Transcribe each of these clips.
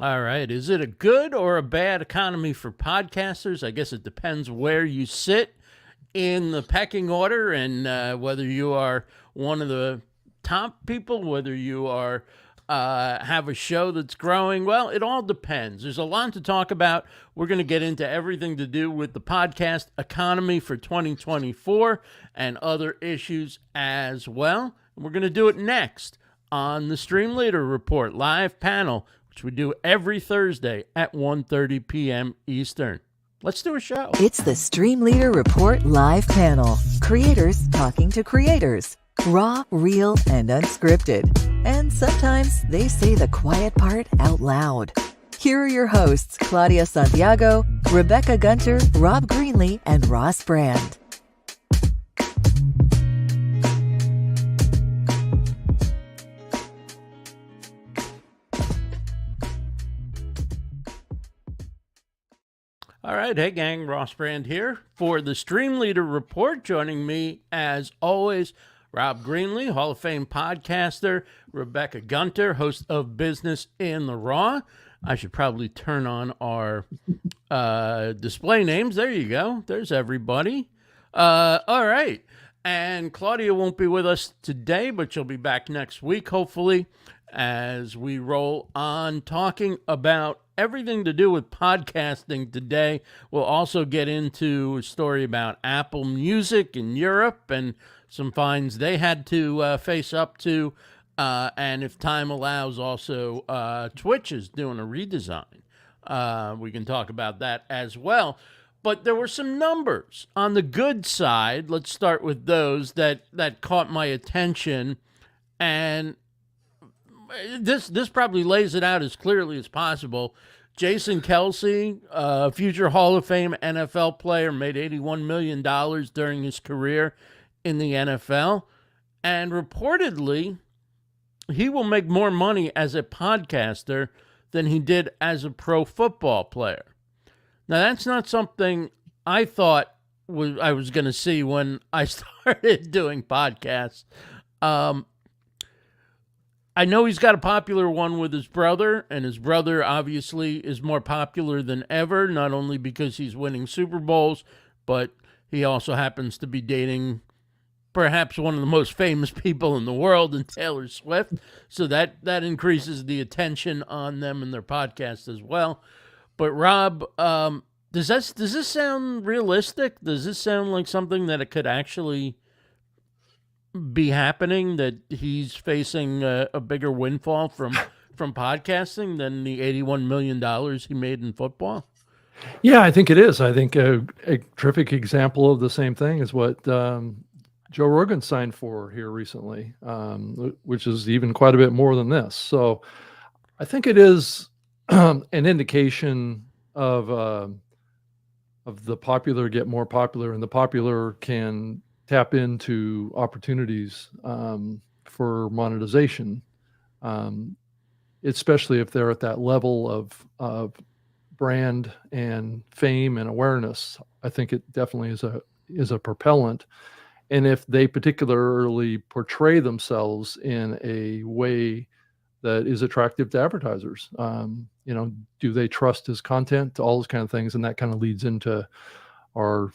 All right. Is it a good or a bad economy for podcasters? I guess it depends where you sit in the pecking order and whether you are one of the top people, whether you are have a show that's growing. Well, it all depends. There's a lot to talk about. We're going to get into everything to do with the podcast economy for 2024 and other issues as well. And we're going to do it next on the StreamLeader Report Live Panel, which we do every Thursday at 1:30 p.m. Eastern. Let's do a show. It's the StreamLeader Report Live Panel. Creators talking to creators. Raw, real, and unscripted. And sometimes they say the quiet part out loud. Here are your hosts, Claudia Santiago, Rebecca Gunter, Rob Greenlee, and Ross Brand. All right, hey gang, Ross Brand here for the StreamLeader Report. Joining me, as always, Rob Greenlee, Hall of Fame podcaster, Rebecca Gunter, host of Business in the Raw. I should probably turn on our display names. There you go. There's everybody. All right. And Claudia won't be with us today, but she'll be back next week, hopefully, as we roll on talking about everything to do with podcasting today. We'll also get into a story about Apple Music in Europe and some fines they had to face up to. And if time allows, also Twitch is doing a redesign. We can talk about that as well. But there were some numbers on the good side. Let's start with those that caught my attention. And this probably lays it out as clearly as possible. Jason Kelce, future Hall of Fame NFL player, made $81 million during his career in the NFL. And reportedly, he will make more money as a podcaster than he did as a pro football player. Now, that's not something I thought I was going to see when I started doing podcasts. I know he's got a popular one with his brother, and his brother obviously is more popular than ever, not only because he's winning Super Bowls, but he also happens to be dating perhaps one of the most famous people in the world in Taylor Swift. So that increases the attention on them and their podcast as well. But Rob, does this sound realistic? Does this sound like something that it could actually be happening, that he's facing a bigger windfall from podcasting than the $81 million he made in football? Yeah, I think it is. I think a terrific example of the same thing is what Joe Rogan signed for here recently, which is even quite a bit more than this. So I think it is an indication of the popular get more popular, and the popular can tap into opportunities for monetization, especially if they're at that level of brand and fame and awareness. I think it definitely is a propellant. And if they particularly portray themselves in a way that is attractive to advertisers, do they trust his content, all those kind of things, and that kind of leads into our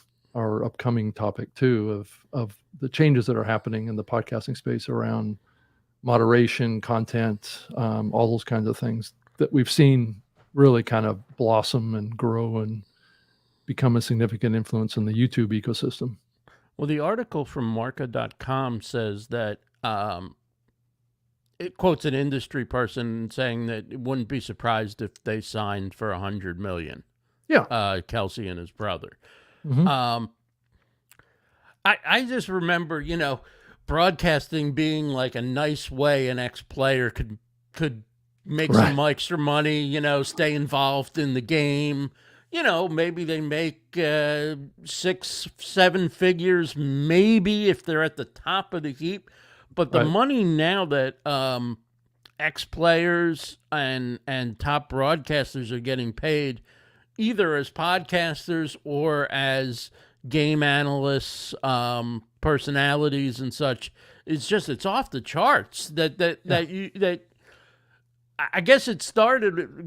upcoming topic too of the changes that are happening in the podcasting space around moderation, content, all those kinds of things that we've seen really kind of blossom and grow and become a significant influence in the YouTube ecosystem. Well, the article from Marca.com says that it quotes an industry person saying that it wouldn't be surprised if they signed for $100 million. Yeah, Kelce and his brother. Mm-hmm. I just remember, broadcasting being like a nice way an ex-player could make some extra money, stay involved in the game. Maybe they make 6-7 figures, maybe if they're at the top of the heap. But the money now that ex-players and top broadcasters are getting paid, either as podcasters or as game analysts, personalities and such, it's off the charts. I guess it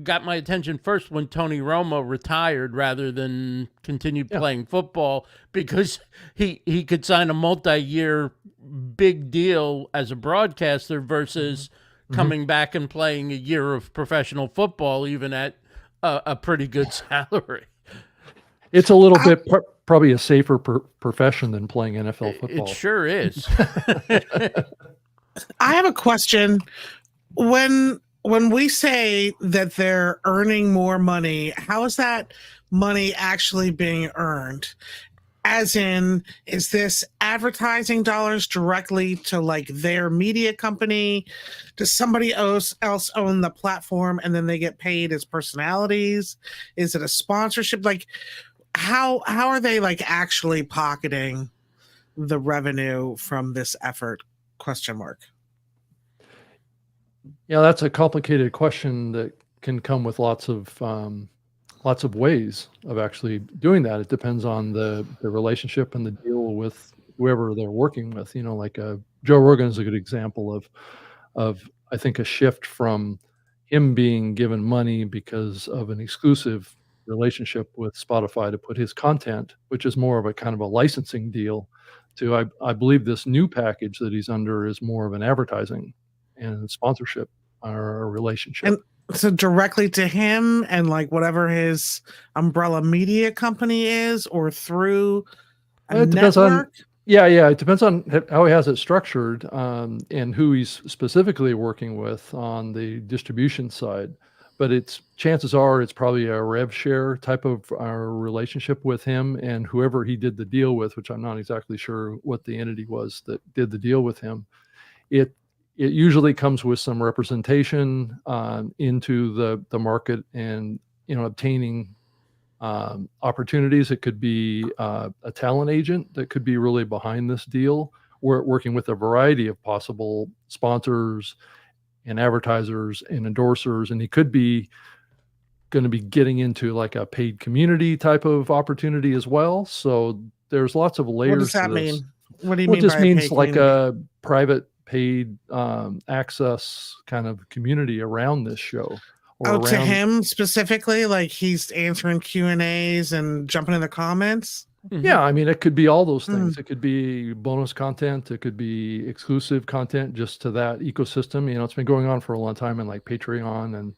got my attention first when Tony Romo retired rather than continued playing football, because he could sign a multi-year big deal as a broadcaster versus coming back and playing a year of professional football, even at a pretty good salary. It's a little bit probably a safer profession than playing NFL football. It sure is. I have a question. When we say that they're earning more money, how is that money actually being earned? As in, is this advertising dollars directly to like their media company? Does somebody else own the platform and then they get paid as personalities? Is it a sponsorship? Like, how are they like actually pocketing the revenue from this effort? ? Yeah, that's a complicated question that can come with lots of ways of actually doing that. It depends on the relationship and the deal with whoever they're working with. You know, like Joe Rogan is a good example of I think a shift from him being given money because of an exclusive relationship with Spotify to put his content, which is more of a kind of a licensing deal, to I believe this new package that he's under is more of an advertising and sponsorship or a relationship. And so directly to him and like whatever his umbrella media company is, or through a It depends network? it depends on how he has it structured, and who he's specifically working with on the distribution side. But chances are it's probably a rev share type of relationship with him and whoever he did the deal with, which I'm not exactly sure what the entity was that did the deal with him. It usually comes with some representation into the market and, obtaining opportunities. It could be a talent agent that could be really behind this deal. We're working with a variety of possible sponsors and advertisers and endorsers, and he could be going to be getting into like a paid community type of opportunity as well. So there's lots of layers. What does that to this. mean? What do you Well, mean it just by means paid like community? a private paid access kind of community around this show. Or to him specifically, like he's answering Q&As and jumping in the comments? Yeah, I mean, it could be all those things. It could be bonus content. It could be exclusive content just to that ecosystem. It's been going on for a long time, and like Patreon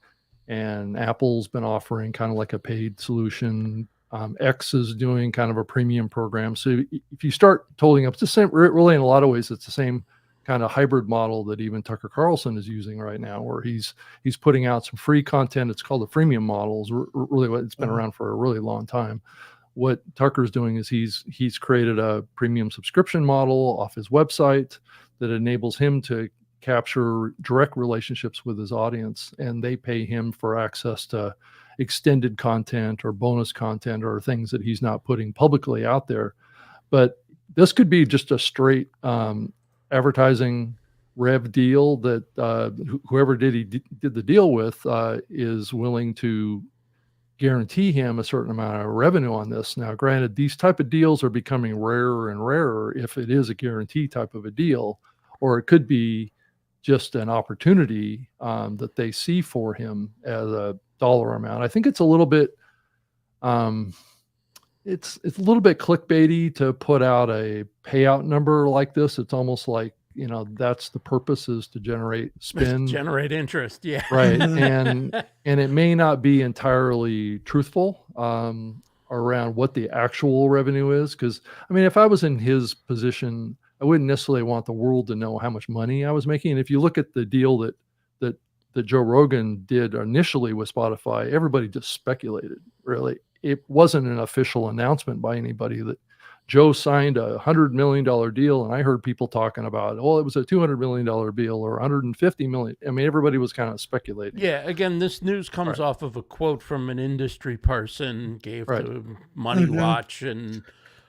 and Apple's been offering kind of like a paid solution. X is doing kind of a premium program. So if you start totaling up, it's the same. Really, in a lot of ways, it's the same kind of hybrid model that even Tucker Carlson is using right now, where he's putting out some free content. It's called the freemium models. Really, it's been around for a really long time. What Tucker's doing is he's created a premium subscription model off his website that enables him to capture direct relationships with his audience, and they pay him for access to extended content or bonus content or things that he's not putting publicly out there. But this could be just a straight advertising rev deal that whoever did the deal with is willing to guarantee him a certain amount of revenue on this. Now, granted, these type of deals are becoming rarer and rarer if it is a guarantee type of a deal, or it could be just an opportunity that they see for him as a dollar amount. I think it's a little bit it's a little bit clickbaity to put out a payout number like this. It's almost like, that's the purpose, is to generate spin, generate interest. Yeah. Right. And it may not be entirely truthful around what the actual revenue is. Because, I mean, if I was in his position, I wouldn't necessarily want the world to know how much money I was making. And if you look at the deal that Joe Rogan did initially with Spotify, everybody just speculated, really. It wasn't an official announcement by anybody that Joe signed $100 million deal. And I heard people talking about, it was a $200 million deal or $150 million. I mean, everybody was kind of speculating. Yeah. Again, this news comes off of a quote from an industry person gave to Money Watch. And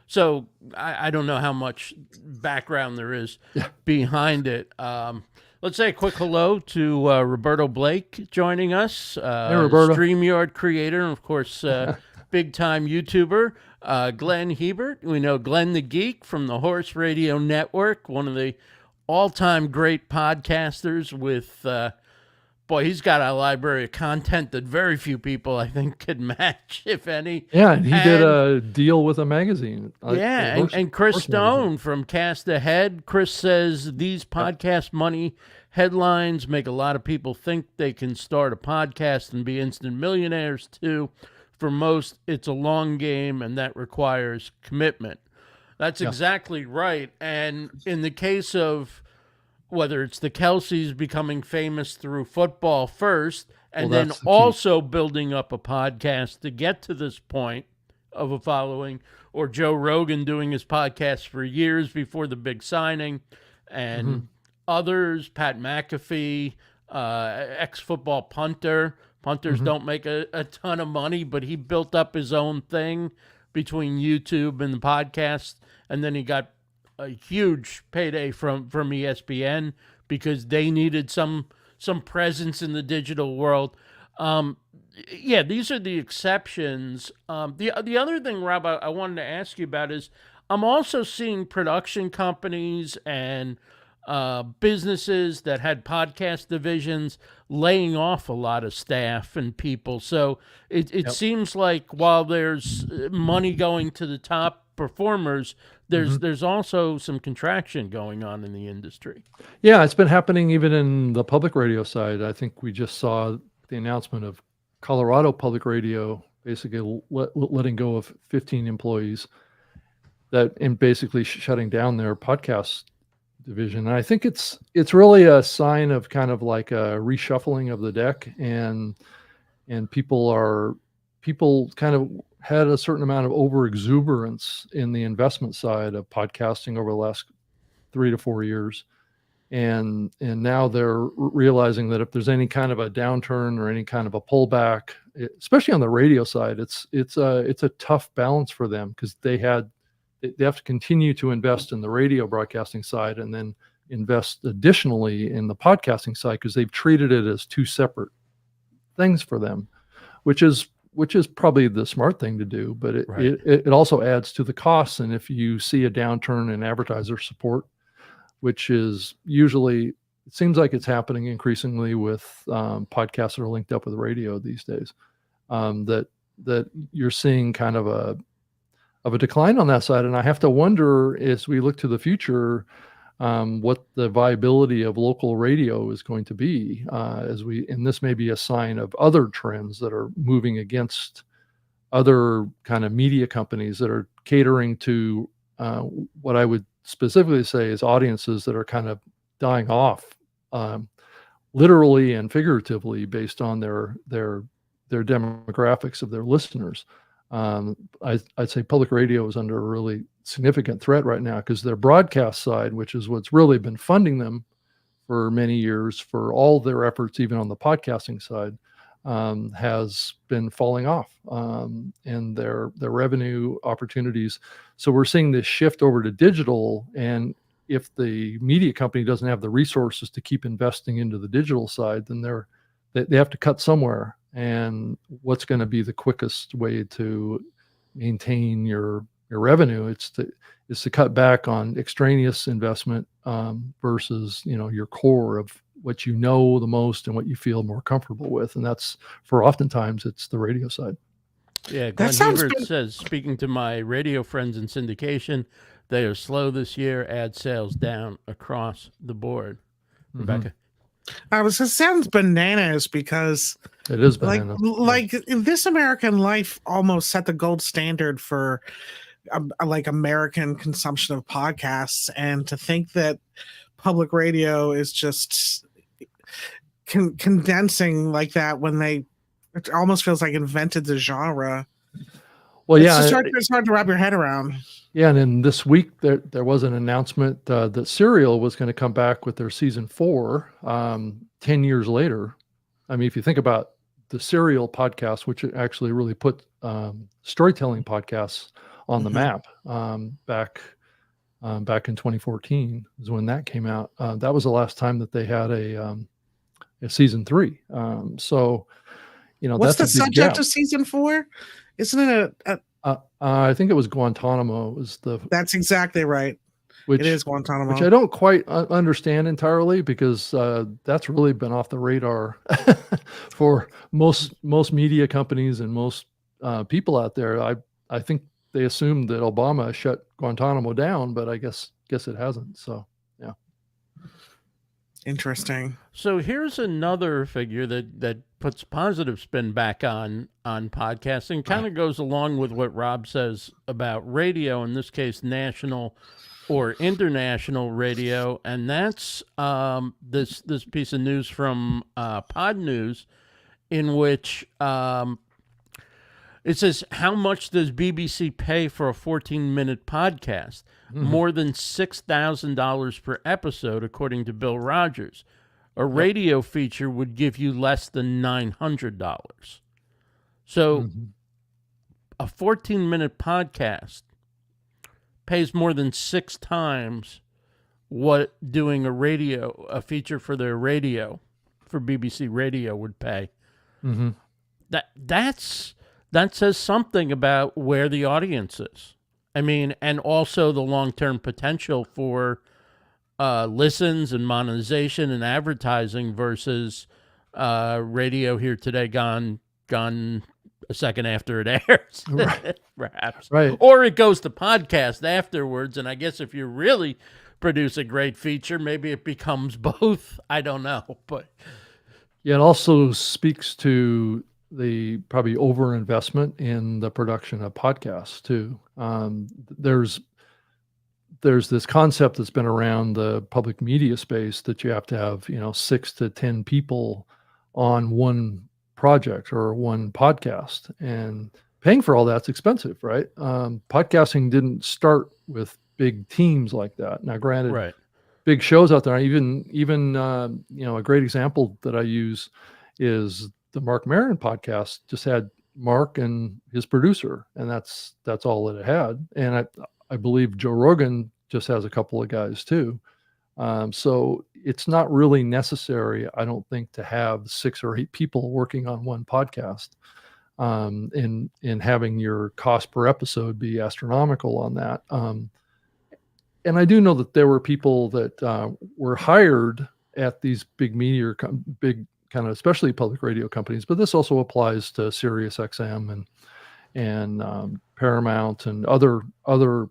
so I don't know how much background there is behind it. Let's say a quick hello to Roberto Blake joining us. Hey, Roberto. StreamYard creator, and of course, big-time YouTuber. Glenn Hebert. We know Glenn the Geek from the Horse Radio Network, one of the all-time great podcasters with boy, he's got a library of content that very few people, I think, could match, if any. Yeah, and he did a deal with a magazine. And Chris Stone from Cast Ahead. Chris says these podcast money headlines make a lot of people think they can start a podcast and be instant millionaires too. For most, it's a long game, and that requires commitment. That's exactly right. And in the case of whether it's the Kelseys becoming famous through football first, and then also building up a podcast to get to this point of a following, or Joe Rogan doing his podcast for years before the big signing, and others, Pat McAfee, ex-football punter. Punters don't make a ton of money, but he built up his own thing between YouTube and the podcast, and then he got a huge payday from ESPN because they needed some presence in the digital world. These are the exceptions. The other thing, Rob, I wanted to ask you about is I'm also seeing production companies and businesses that had podcast divisions laying off a lot of staff and people. So it seems like while there's money going to the top performers, there's also some contraction going on in the industry. Yeah, it's been happening even in the public radio side. I think we just saw the announcement of Colorado Public Radio basically letting go of 15 employees and basically shutting down their podcast division. And I think it's really a sign of kind of like a reshuffling of the deck, and people kind of had a certain amount of over exuberance in the investment side of podcasting over the last 3 to 4 years. And now they're realizing that if there's any kind of a downturn or any kind of a pullback, especially on the radio side, it's a tough balance for them, because they have to continue to invest in the radio broadcasting side and then invest additionally in the podcasting side, because they've treated it as two separate things for them, which is probably the smart thing to do, but it also adds to the costs. And if you see a downturn in advertiser support, which is usually, it seems like it's happening increasingly with podcasts that are linked up with radio these days, that you're seeing kind of a decline on that side. And I have to wonder, as we look to the future, what the viability of local radio is going to be, and this may be a sign of other trends that are moving against other kind of media companies that are catering to what I would specifically say is audiences that are kind of dying off, literally and figuratively, based on their demographics of their listeners. I'd say public radio is under a really significant threat right now, because their broadcast side, which is what's really been funding them for many years for all their efforts, even on the podcasting side, has been falling off, and their revenue opportunities. So we're seeing this shift over to digital, and if the media company doesn't have the resources to keep investing into the digital side, then they have to cut somewhere. And what's going to be the quickest way to maintain your revenue? It's to cut back on extraneous investment versus your core of what you know the most and what you feel more comfortable with, and that's oftentimes it's the radio side. Yeah, Glenn Hebert says, speaking to my radio friends in syndication, they are slow this year. Ad sales down across the board. Rebecca. It sounds bananas, because it is bananas. Like This American Life almost set the gold standard for like American consumption of podcasts, and to think that public radio is just condensing like that when it almost feels like invented the genre. Well, it's hard to wrap your head around. Yeah, and then this week there was an announcement that Serial was going to come back with their season 4 10 years later. I mean, if you think about the Serial podcast, which actually really put storytelling podcasts on the map back in 2014 is when that came out. That was the last time that they had a season 3. So, what's that's the subject of season 4? Isn't it I think it was Guantanamo. That's exactly right. which it is Guantanamo. which I don't quite understand entirely, because that's really been off the radar for most media companies and most people out there. I think they assumed that Obama shut Guantanamo down, but I guess it hasn't. So yeah. Interesting. So here's another figure that puts positive spin back on podcasting. Kind of goes along with what Rob says about radio, in this case, national or international radio, and that's this piece of news from Pod News, in which it says, how much does BBC pay for a 14-minute podcast? More than $6,000 per episode, according to Bill Rogers. A radio feature would give you less than $900. So a 14-minute podcast pays more than 6 times what doing a feature for their radio, for BBC Radio, would pay. That says something about where the audience is. I mean, and also the long-term potential for listens and monetization and advertising versus radio here today gone a second after it airs, right. Perhaps. Right. Or it goes to podcast afterwards, and I guess if you really produce a great feature, maybe it becomes both. I don't know, but yeah, it also speaks to the probably overinvestment in the production of podcasts too. There's this concept that's been around the public media space that you have to have 6 to 10 people on one project or one podcast, and paying for all that's expensive, right? Podcasting didn't start with big teams like that. Now, granted, right. Big shows out there, even a great example that I use is the Mark Maron podcast. Just had Mark and his producer, and that's all that it had. And I believe Joe Rogan just has a couple of guys too. So it's not really necessary, I don't think, to have 6 or 8 people working on one podcast, and having your cost per episode be astronomical on that. And I do know that there were people that were hired at these big media, big kind of, especially public radio companies, but this also applies to Sirius XM and Paramount and other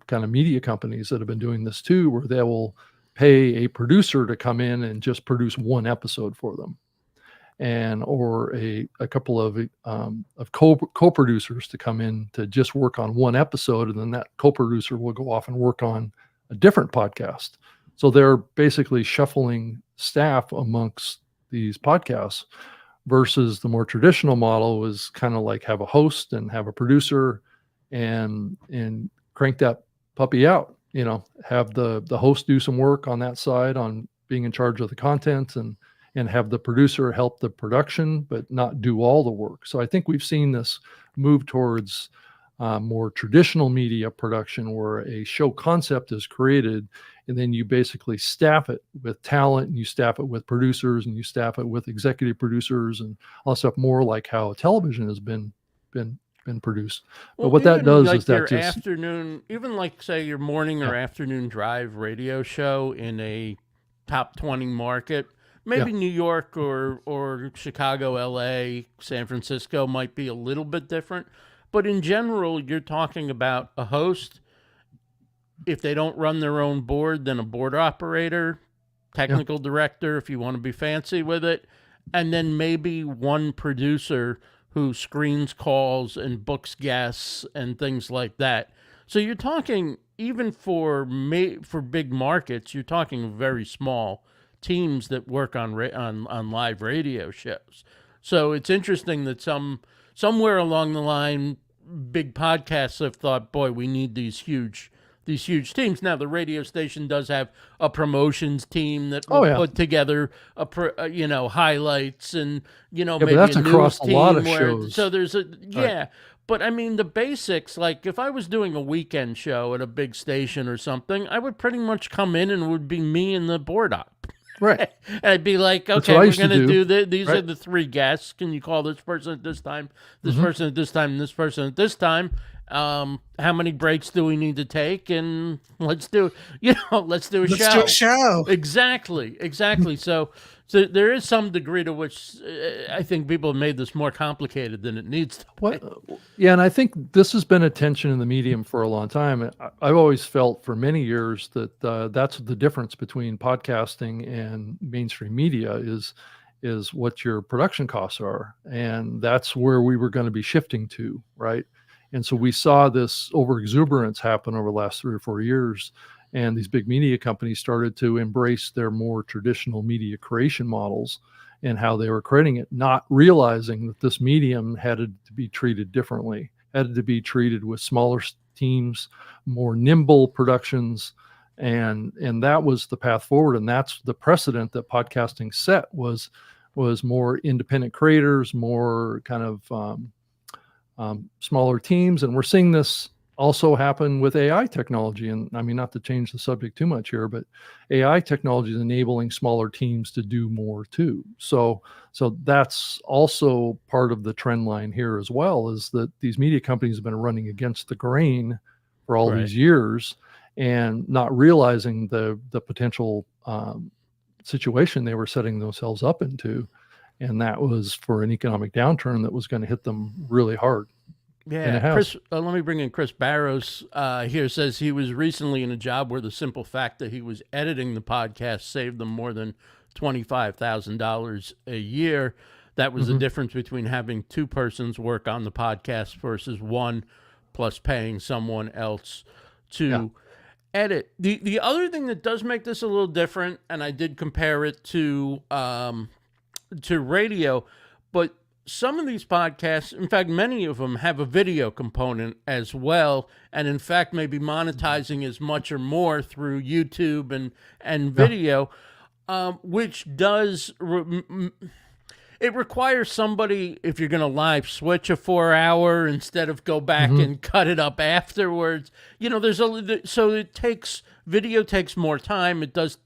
kind of media companies that have been doing this too, where they will pay a producer to come in and just produce one episode for them, or a couple of co-producers to come in to just work on one episode, and then that co-producer will go off and work on a different podcast. So they're basically shuffling staff amongst these podcasts, versus the more traditional model was kind of like have a host and have a producer and crank that puppy out, have the host do some work on that side on being in charge of the content, and have the producer help the production, but not do all the work. So I think we've seen this move towards more traditional media production, where a show concept is created, and then you basically staff it with talent, and you staff it with producers, and you staff it with executive producers, and all that stuff, more like how television has been produced. But what that does is that just afternoon, even like say your morning or afternoon drive radio show in a top 20 market, maybe New York or Chicago, LA, San Francisco might be a little bit different. But in general, you're talking about a host. If they don't run their own board, then a board operator, technical director, if you want to be fancy with it, and then maybe one producer who screens calls and books guests and things like that. So you're talking, even for big markets, you're talking very small teams that work on live radio shows. So it's interesting that somewhere along the line, big podcasts have thought, boy, we need these huge teams. Now, the radio station does have a promotions team that will put together highlights and maybe but that's a across news a lot of team shows. So there's Right. But I mean the basics. Like if I was doing a weekend show at a big station or something, I would pretty much come in and it would be me and the board op. Right. And I'd be like, okay, what I we're used to going to do. these are the 3 guests. Can you call this person at this time, this person at this time, and this person at this time? How many breaks do we need to take? And let's do let's do a Let's show. do a show. Exactly. So there is some degree to which I think people have made this more complicated than it needs to be. Yeah, and I think this has been a tension in the medium for a long time. I've always felt for many years that that's the difference between podcasting and mainstream media is what your production costs are, and that's where we were going to be shifting to, right? And so we saw this overexuberance happen over the last 3 or 4 years, and these big media companies started to embrace their more traditional media creation models and how they were creating it, not realizing that this medium had to be treated differently, had to be treated with smaller teams, more nimble productions, and that was the path forward. And that's the precedent that podcasting set was more independent creators, more kind of smaller teams. And we're seeing this also happen with AI technology. And I mean, not to change the subject too much here, but AI technology is enabling smaller teams to do more too. So that's also part of the trend line here as well, is that these media companies have been running against the grain for all these years and not realizing the potential situation they were setting themselves up into. And that was for an economic downturn that was going to hit them really hard. Yeah, Chris, let me bring in Chris Barrows here. Says he was recently in a job where the simple fact that he was editing the podcast saved them more than $25,000 a year. That was the difference between having 2 persons work on the podcast versus 1, plus paying someone else to edit. The other thing that does make this a little different, and I did compare it to radio, but some of these podcasts, in fact, many of them have a video component as well, and in fact, maybe monetizing as much or more through YouTube and video, which does it requires somebody, if you're going to live switch a 4-hour instead of go back and cut it up afterwards. So it takes video takes more time. It does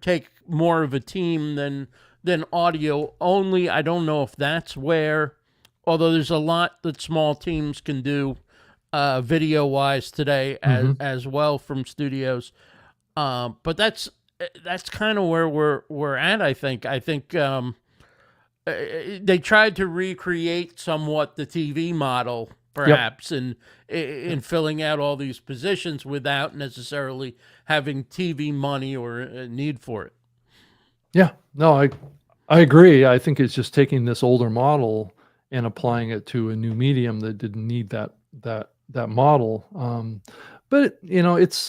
take more of a team than audio only. I don't know if that's where, although there's a lot that small teams can do video wise today as well from studios. But that's kind of where we're at. I think they tried to recreate somewhat the TV model, perhaps, in filling out all these positions without necessarily having TV money or a need for it. Yeah, no, I agree. I think it's just taking this older model and applying it to a new medium that didn't need that model. But it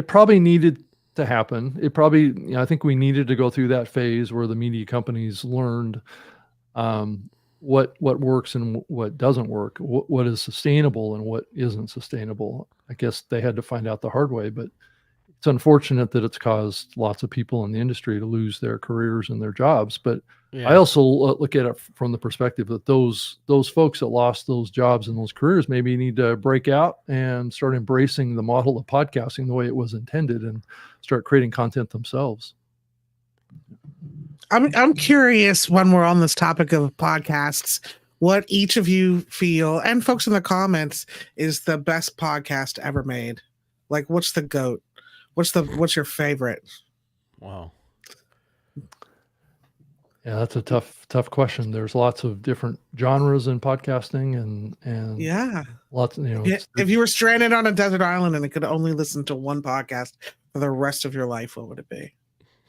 probably needed to happen. It probably, I think we needed to go through that phase where the media companies learned what works and what doesn't work, what is sustainable and what isn't sustainable. I guess they had to find out the hard way, but it's unfortunate that it's caused lots of people in the industry to lose their careers and their jobs. But I also look at it from the perspective that those folks that lost those jobs and those careers maybe need to break out and start embracing the model of podcasting the way it was intended and start creating content themselves. I'm curious, when we're on this topic of podcasts, what each of you feel, and folks in the comments, is the best podcast ever made. Like, what's the GOAT? What's your favorite? Wow. Yeah, that's a tough question. There's lots of different genres in podcasting and lots, if you were stranded on a desert island and could only listen to one podcast for the rest of your life, what would it be?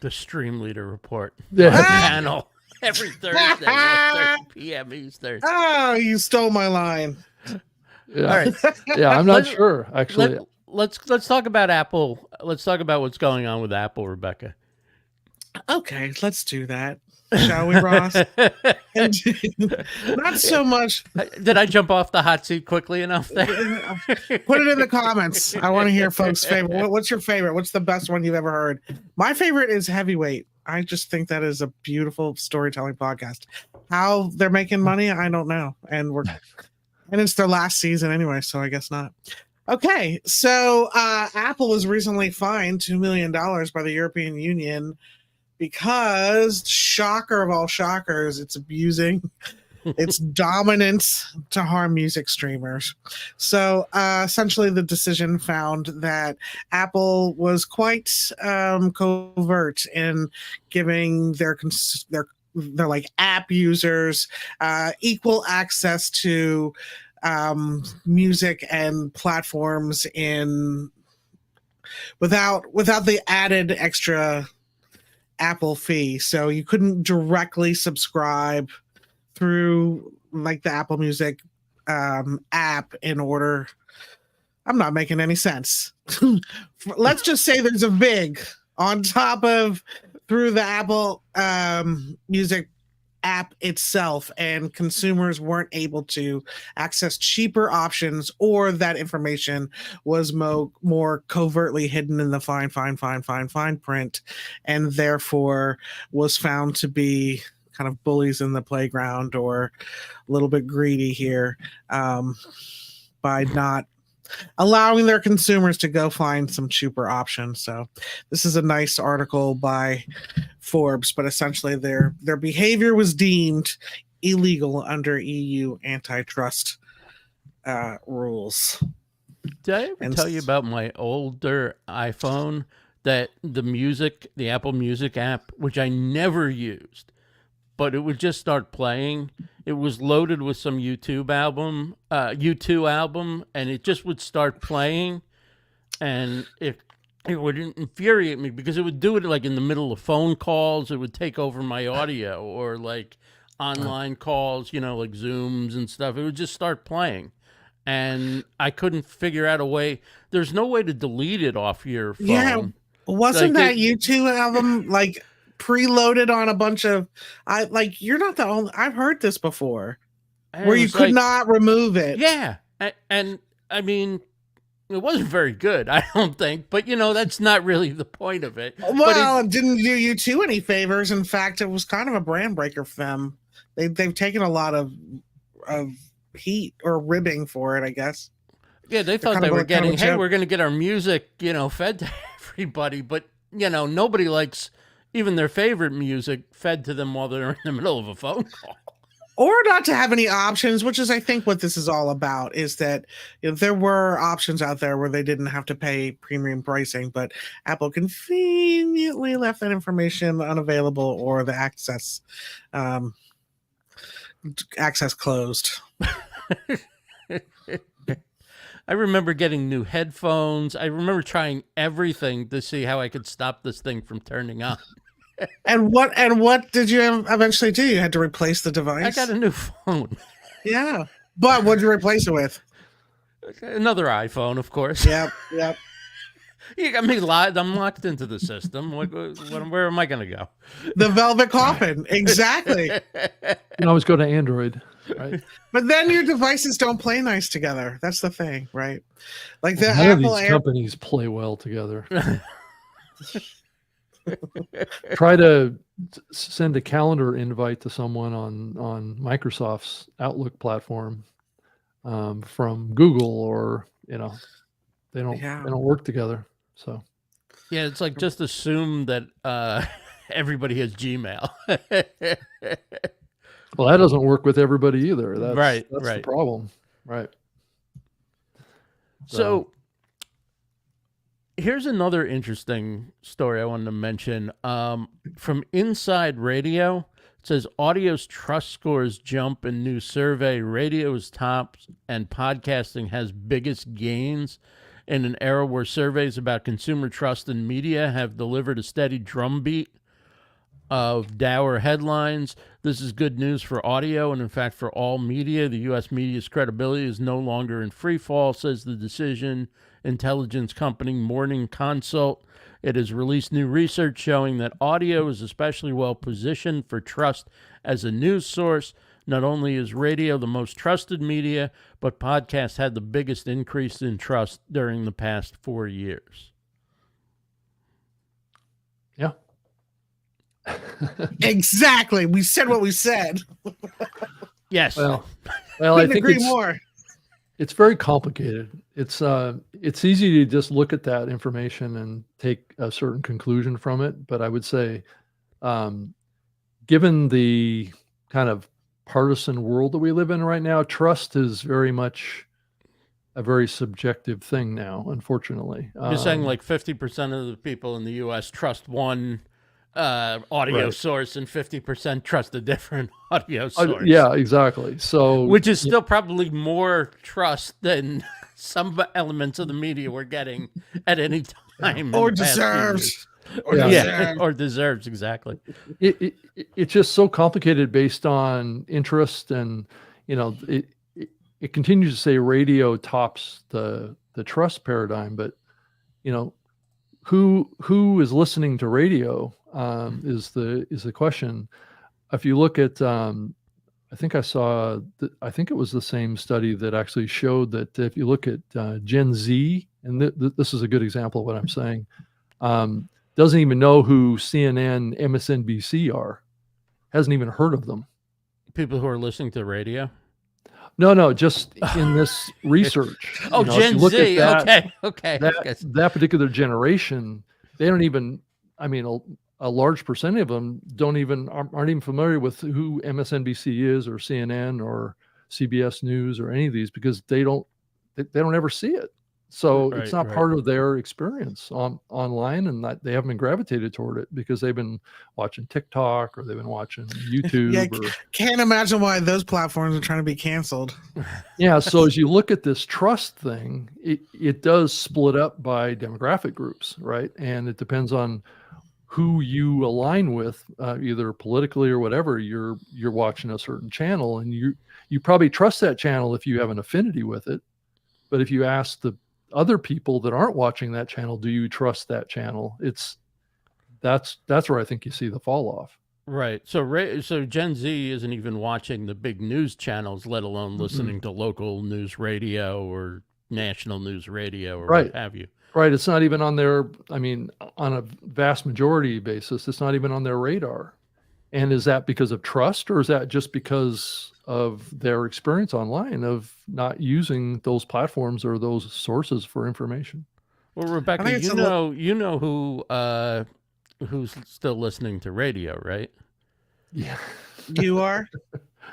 The StreamLeader Report Panel every Thursday at 30 p.m. Eastern. Oh, you stole my line. Yeah. All right. Yeah, I'm not sure actually. Let's talk about Apple. Let's talk about what's going on with Apple, Rebecca. Okay, let's do that. Shall we, Ross? Not so much. Did I jump off the hot seat quickly enough there? Put it in the comments. I want to hear folks' favorite. What's your favorite? What's the best one you've ever heard? My favorite is Heavyweight. I just think that is a beautiful storytelling podcast. How they're making money, I don't know. And it's their last season anyway, so I guess not. Okay, so Apple was recently fined $2 million by the European Union because, shocker of all shockers, it's abusing its dominance to harm music streamers. So essentially the decision found that Apple was quite covert in giving their like app users equal access to music and platforms without the added extra Apple fee. So you couldn't directly subscribe through like the Apple Music app in order. I'm not making any sense. Let's just say there's a VIG on top of through the Apple Music app itself, and consumers weren't able to access cheaper options, or that information was more covertly hidden in the fine print, and therefore was found to be kind of bullies in the playground or a little bit greedy here by not allowing their consumers to go find some cheaper options. So this is a nice article by Forbes, but essentially their behavior was deemed illegal under EU antitrust rules. Did I ever tell you about my older iPhone, that the Apple Music app, which I never used, but it would just start playing. It was loaded with some U2 album, and it just would start playing, and it would infuriate me because it would do it like in the middle of phone calls. It would take over my audio, or like online calls, like Zooms and stuff. It would just start playing, and I couldn't figure out a way. There's no way to delete it off your phone. Yeah, wasn't that U2 album like preloaded on a bunch of you're not the only, I've heard this before, where you could not remove it. Yeah, and I mean, it wasn't very good, I don't think, but that's not really the point of it. Well, it didn't do U2 any favors. In fact, it was kind of a brand breaker for them. They've taken a lot of heat or ribbing for it, I guess. Yeah, they thought they were getting, hey, we're going to get our music, fed to everybody, but nobody likes even their favorite music fed to them while they're in the middle of a phone call. Or not to have any options, which is, I think, what this is all about, is that there were options out there where they didn't have to pay premium pricing, but Apple conveniently left that information unavailable, or the access closed. I remember getting new headphones. I remember trying everything to see how I could stop this thing from turning on. And what did you eventually do? You had to replace the device? I got a new phone. Yeah. But what did you replace it with? Another iPhone, of course. Yep. You got me locked. I'm locked into the system. Where am I going to go? The velvet coffin. Exactly. You can always go to Android, right? But then your devices don't play nice together. That's the thing, right? Like the None Apple of these companies play well together. Try to send a calendar invite to someone on Microsoft's Outlook platform from Google, or they don't work together. So yeah, it's like just assume that everybody has Gmail. Well, that doesn't work with everybody either. That's right. the problem. Right. So here's another interesting story I wanted to mention. From Inside Radio, it says audio's trust scores jump in new survey. Radio is top, and podcasting has biggest gains in an era where surveys about consumer trust in media have delivered a steady drumbeat of dour headlines. This is good news for audio, and in fact for all media. The U.S. media's credibility is no longer in free fall, says the decision intelligence company Morning Consult. It has released new research showing that audio is especially well positioned for trust as a news source. Not only is radio the most trusted media, but podcasts had the biggest increase in trust during the past 4 years. Yeah. Exactly. We said what we said. Yes. Well, I think agree more. It's very complicated. It's easy to just look at that information and take a certain conclusion from it. But I would say, given the kind of partisan world that we live in right now, trust is very much a very subjective thing now, unfortunately. You're saying like 50% of the people in the U.S. trust one audio Right. source and 50% trust a different audio source. Yeah, exactly. So, which is still probably more trust than some elements of the media we're getting at any time. Or in the past few years. deserves. Or Yeah. deserves. Or deserves, exactly. it's just so complicated based on interest, and it continues to say radio tops the trust paradigm, but who is listening to radio is the question. If you look at I think it was the same study that actually showed that if you look at Gen Z, and this is a good example of what I'm saying, doesn't even know who CNN, MSNBC are, hasn't even heard of them. People who are listening to radio? No, just in this research. Oh, Gen Z. Okay. That particular generation, they don't even, a large percentage of them aren't even familiar with who MSNBC is or CNN or CBS News or any of these, because they don't ever see it. So it's not part of their experience online, and that they haven't been gravitated toward it because they've been watching TikTok or they've been watching YouTube. Yeah, can't imagine why those platforms are trying to be canceled. Yeah. So as you look at this trust thing, it does split up by demographic groups, right? And it depends on who you align with, either politically or whatever. You're watching a certain channel, and you probably trust that channel if you have an affinity with it. But if you ask the other people that aren't watching that channel, do you trust that channel? That's where I think you see the fall off. Right. So Gen Z isn't even watching the big news channels, let alone listening to local news radio or national news radio or what have you. Right. It's not even on their, on a vast majority basis, it's not even on their radar. And is that because of trust, or is that just because of their experience online of not using those platforms or those sources for information? Well, Rebecca, you know who's still listening to radio, right? Yeah. You are?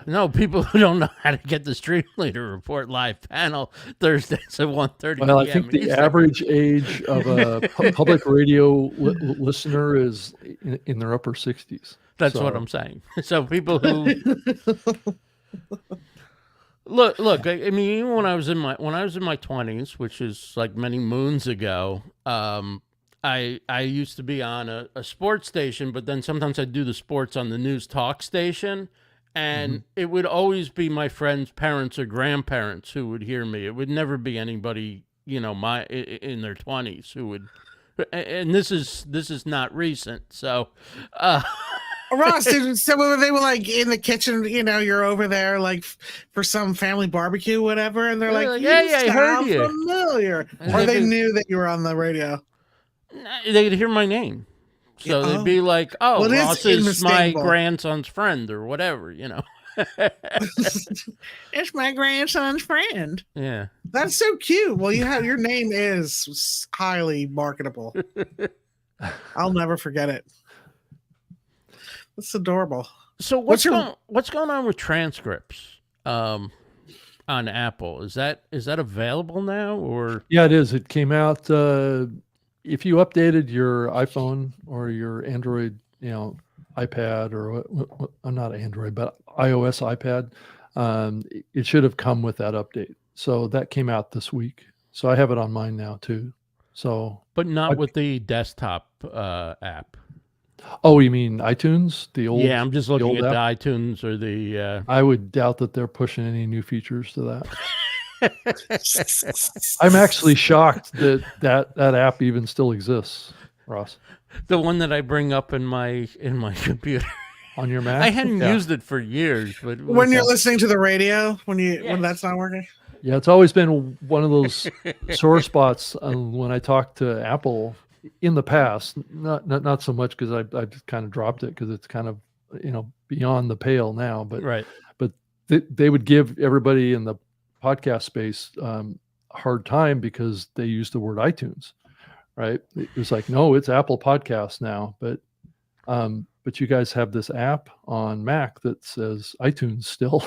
No, people who don't know how to get the StreamLeader Report Live Panel Thursdays at 1:30 p.m. Well, I think the average age of a public radio listener is in their upper 60s. That's what I'm saying. So people who look. I mean, even when I was in my 20s, which is like many moons ago, I used to be on a sports station, but then sometimes I'd do the sports on the news talk station. And it would always be my friends' parents or grandparents who would hear me. It would never be anybody, in their 20s who would. And this is not recent. So, Ross, so they were like in the kitchen, you're over there like for some family barbecue, whatever, and they're like, "Yeah, I heard you." Familiar, or they knew that you were on the radio. They'd hear my name. So they'd be like, "Oh, well, Ross is my grandson's friend," or whatever, It's my grandson's friend. Yeah, that's so cute. Well, your name is highly marketable. I'll never forget it. That's adorable. So what's going on with transcripts on Apple? Is that available now, or? Yeah, it is. It came out. If you updated your iPhone or your Android, iPad, or not Android, but iOS iPad, it should have come with that update. So that came out this week. So I have it on mine now too. So, but not with the desktop app. Oh, you mean iTunes? The old? Yeah, I'm just looking at the app? iTunes or the. I would doubt that they're pushing any new features to that. I'm actually shocked that app even still exists, Ross. The one that I bring up in my computer on your Mac. I hadn't used it for years, but when you're listening to the radio, when that's not working. Yeah, it's always been one of those sore spots when I talk to Apple in the past. Not so much because I just kind of dropped it because it's kind of beyond the pale now. But but they would give everybody in the podcast space hard time because they use the word iTunes, right? It was like, no, it's Apple Podcasts now, but But you guys have this app on Mac that says iTunes still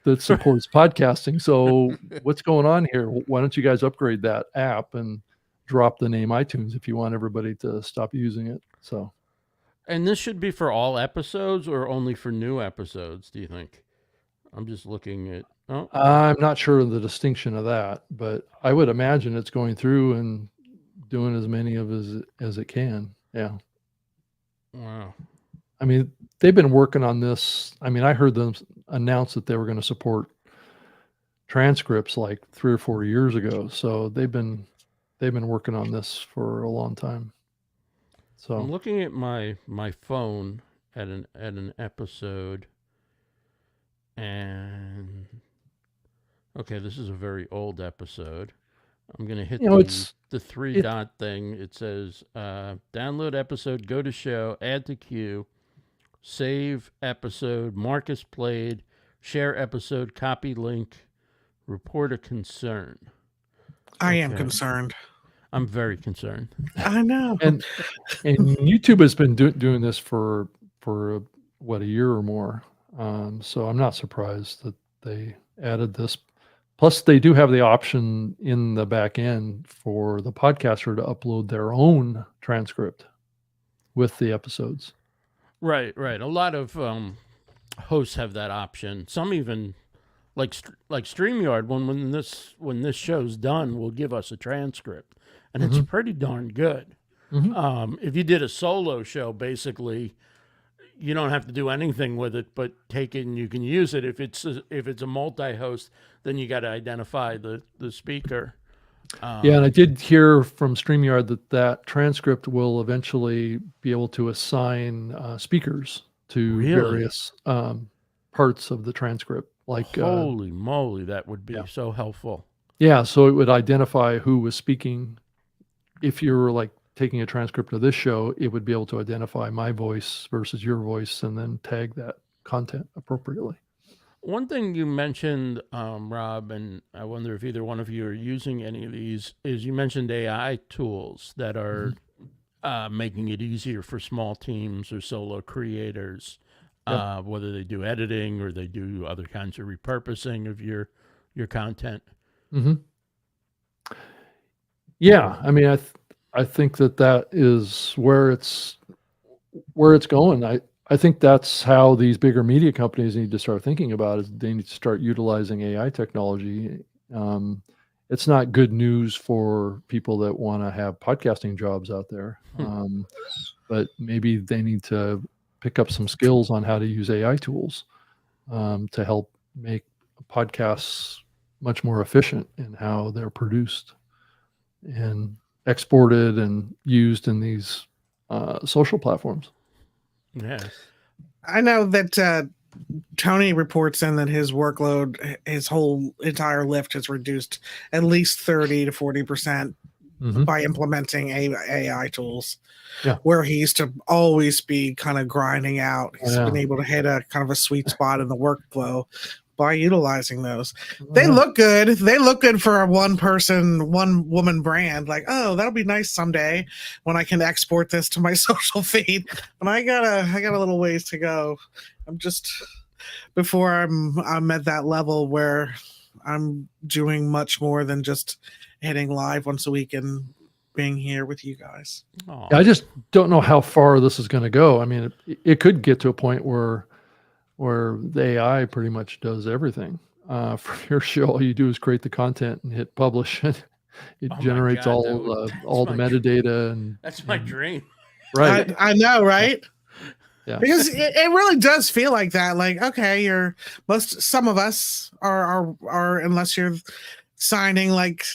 that supports podcasting. So what's going on here? Why don't you guys upgrade that app and drop the name iTunes if you want everybody to stop using it? So, And this should be for all episodes or only for new episodes, do you think? I'm just looking at... Oh, I'm not sure of the distinction of that, but I would imagine it's going through and doing as many of as it can. Yeah. wow. I mean, they've been working on this. I mean, I heard them announce that they were going to support transcripts like 3 or 4 years ago. So they've been working on this for a long time. So I'm looking at my phone at an episode, and okay, this is a very old episode. I'm gonna hit the three dot thing. It says download episode, go to show, add to queue, save episode, mark as played, share episode, copy link, report a concern. I am concerned. I'm very concerned. I know. And YouTube has been doing this for what, a year or more. So I'm not surprised that they added this. Plus, they do have the option in the back end for the podcaster to upload their own transcript with the episodes. Right. A lot of hosts have that option. Some even like StreamYard. When this show's done, will give us a transcript, and it's pretty darn good. If you did a solo show, basically, you don't have to do anything with it, but take it and you can use it. If it's a multi-host, then you got to identify the speaker. Yeah, and I did hear from StreamYard that transcript will eventually be able to assign speakers to various parts of the transcript. Like, holy moly, that would be so helpful. Yeah, so it would identify who was speaking. If you were like taking a transcript of this show, it would be able to identify my voice versus your voice and then tag that content appropriately. One thing you mentioned, Rob, and I wonder if either one of you are using any of these, is you mentioned AI tools that are making it easier for small teams or solo creators, whether they do editing or they do other kinds of repurposing of your content. Yeah, I mean, I think that is where it's going. I think that's how these bigger media companies need to start thinking about it. They need to start utilizing AI technology. It's not good news for people that want to have podcasting jobs out there, but maybe they need to pick up some skills on how to use AI tools to help make podcasts much more efficient in how they're produced and exported and used in these social platforms. Yes. I know that Tony reports in that his workload, his whole entire lift has reduced at least 30 to 40% by implementing AI tools. Yeah. Where he used to always be kind of grinding out. He's been able to hit a kind of a sweet spot in the workflow by utilizing those. They look good. They look good for a one woman brand. Like, oh, that'll be nice someday when I can export this to my social feed. And I got a little ways to go. I'm just before I'm at that level where I'm doing much more than just hitting live once a week and being here with you guys. I just don't know how far this is going to go. I mean, it could get to a point where the AI pretty much does everything. For your show, all you do is create the content and hit publish, and it generates all the metadata. And that's my dream. Right. I know, right? Yeah. Because it really does feel like that. Like, okay, some of us are unless you're signing like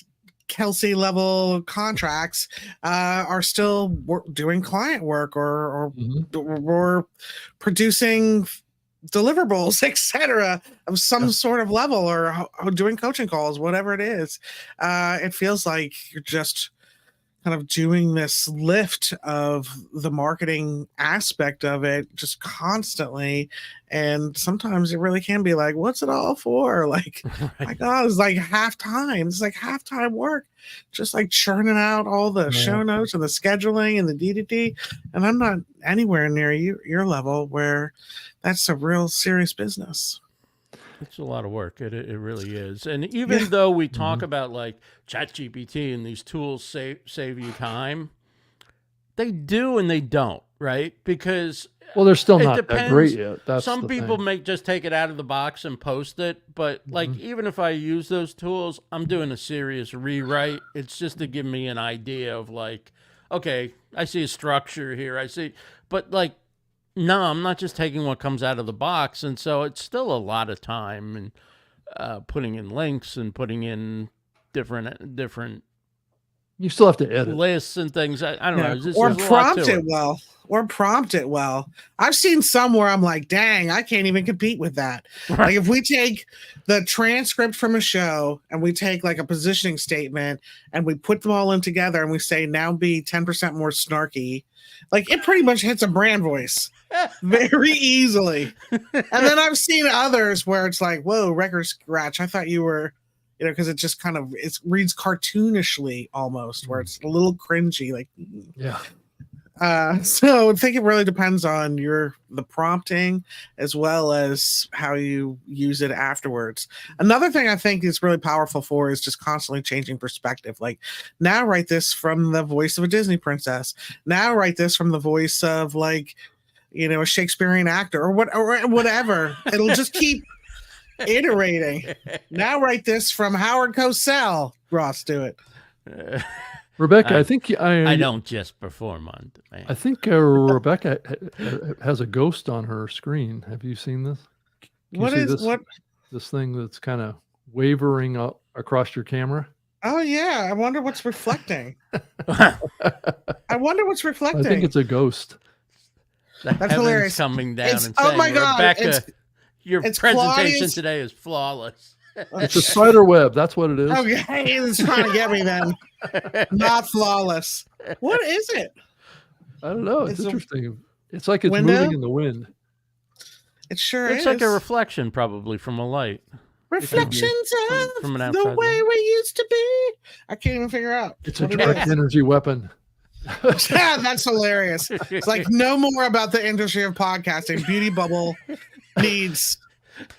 Kelsey level contracts, are still doing client work or producing deliverables, etc., of some sort of level, or doing coaching calls, whatever it is. It feels like you're just kind of doing this lift of the marketing aspect of it just constantly. And sometimes it really can be like, what's it all for? Like, my God, it's like halftime. It's like halftime work, just like churning out all the show notes and the scheduling and the DDD. And I'm not anywhere near your level where that's a real serious business. It's a lot of work. It really is. And even though we talk about like ChatGPT and these tools save you time, they do and they don't, right? Because they're still not that great yet. Some people may just take it out of the box and post it, but like even if I use those tools, I'm doing a serious rewrite. It's just to give me an idea of like, okay, I see a structure here. But like, no, I'm not just taking what comes out of the box. And so it's still a lot of time and putting in links and putting in different you still have to edit lists and things. I don't know. Or prompt it well. Or prompt it well. I've seen some where I'm like, dang, I can't even compete with that. Right. Like if we take the transcript from a show and we take like a positioning statement and we put them all in together and we say, now be 10% more snarky, like it pretty much hits a brand voice very easily. And then I've seen others where it's like, whoa, record scratch. I thought you were, because it just kind of, it reads cartoonishly almost, where it's a little cringy. Like, yeah. So I think it really depends on the prompting as well as how you use it afterwards. Another thing I think is really powerful for is just constantly changing perspective. Like now write this from the voice of a Disney princess. Now write this from the voice of like, a Shakespearean actor or whatever. It'll just keep iterating. Now write this from Howard Cosell. Ross, do it. Rebecca, I think I don't just perform on demand. I think Rebecca has a ghost on her screen. Have you seen this? This thing that's kind of wavering up across your camera? Oh yeah, I wonder what's reflecting. I think it's a ghost. That's hilarious. Coming down and saying, "Oh my God, Rebecca, your presentation today is flawless." It's a spider web. That's what it is. Okay, it's trying to get me then. Not flawless. What is it? I don't know. It's interesting. It's like it's moving in the wind. It sure is. It's like a reflection, probably from a light. Reflections from the way we used to be. I can't even figure out. It's a direct energy weapon. Yeah, that's hilarious. It's like no more about the industry of podcasting. Beauty Bubble needs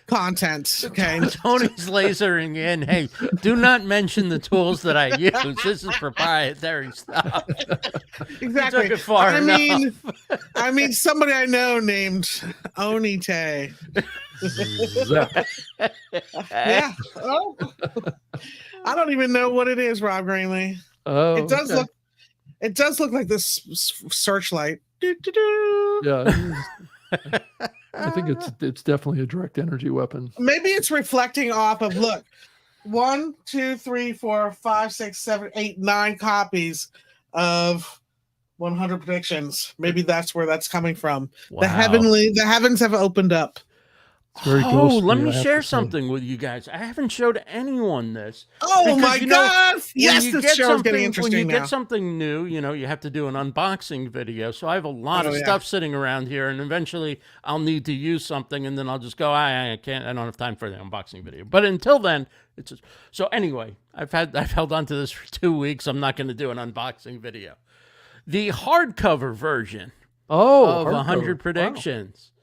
content. Okay. Tony's lasering in. Hey, do not mention the tools that I use. This is proprietary stuff. Exactly. You took it far I mean, somebody I know named Onite. Yeah. Oh. I don't even know what it is, Rob Greenlee. Oh, It does look like this searchlight. Yeah. I think it's definitely a direct energy weapon. Maybe it's reflecting off of 1, 2, 3, 4, 5, 6, 7, 8, 9 copies of 100 predictions. Maybe that's where that's coming from. Wow. The heavens have opened up. Let me share something with you guys. I haven't showed anyone this. Oh my God! Yes, this show's getting interesting now. When you get something new, you have to do an unboxing video. So I have a lot of stuff sitting around here, and eventually I'll need to use something, and then I'll just go, I can't. I don't have time for the unboxing video. But until then, it's just, so anyway. I've held on to this for 2 weeks. I'm not going to do an unboxing video. The hardcover version of 100 predictions. Wow.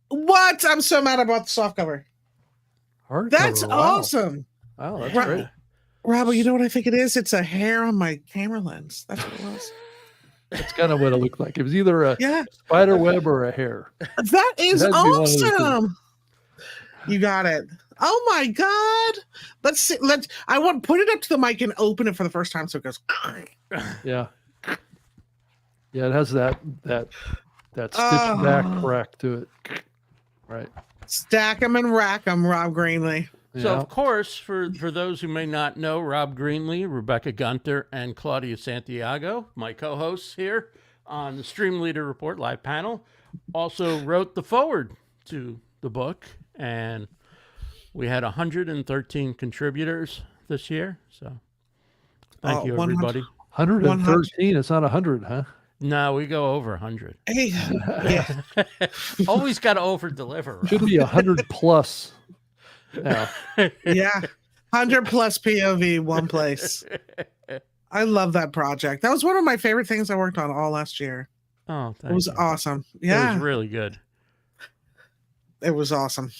What? I'm so mad about the softcover. That's awesome. Wow, that's great. Rob, you know what I think it is? It's a hair on my camera lens. That's what it was. That's kind of what it looked like. It was either a spider web or a hair. That is awesome. You got it. Oh my God. Let's see. I want put it up to the mic and open it for the first time so it goes. Yeah. Yeah, it has that stitch back crack to it. Right. Stack them and rack them, Rob Greenlee. So, of course, for those who may not know, Rob Greenlee, Rebecca Gunter, and Claudia Santiago, my co-hosts here on the StreamLeader Report Live Panel, also wrote the foreword to the book. And we had 113 contributors this year. So Thank you, everybody. 113. It's not 100, huh? No, we go over 100. Hey, yeah. Always got to over deliver. Should be 100 plus. Now. Yeah. 100 plus POV, one place. I love that project. That was one of my favorite things I worked on all last year. Oh, it was awesome. Yeah. It was really good. It was awesome.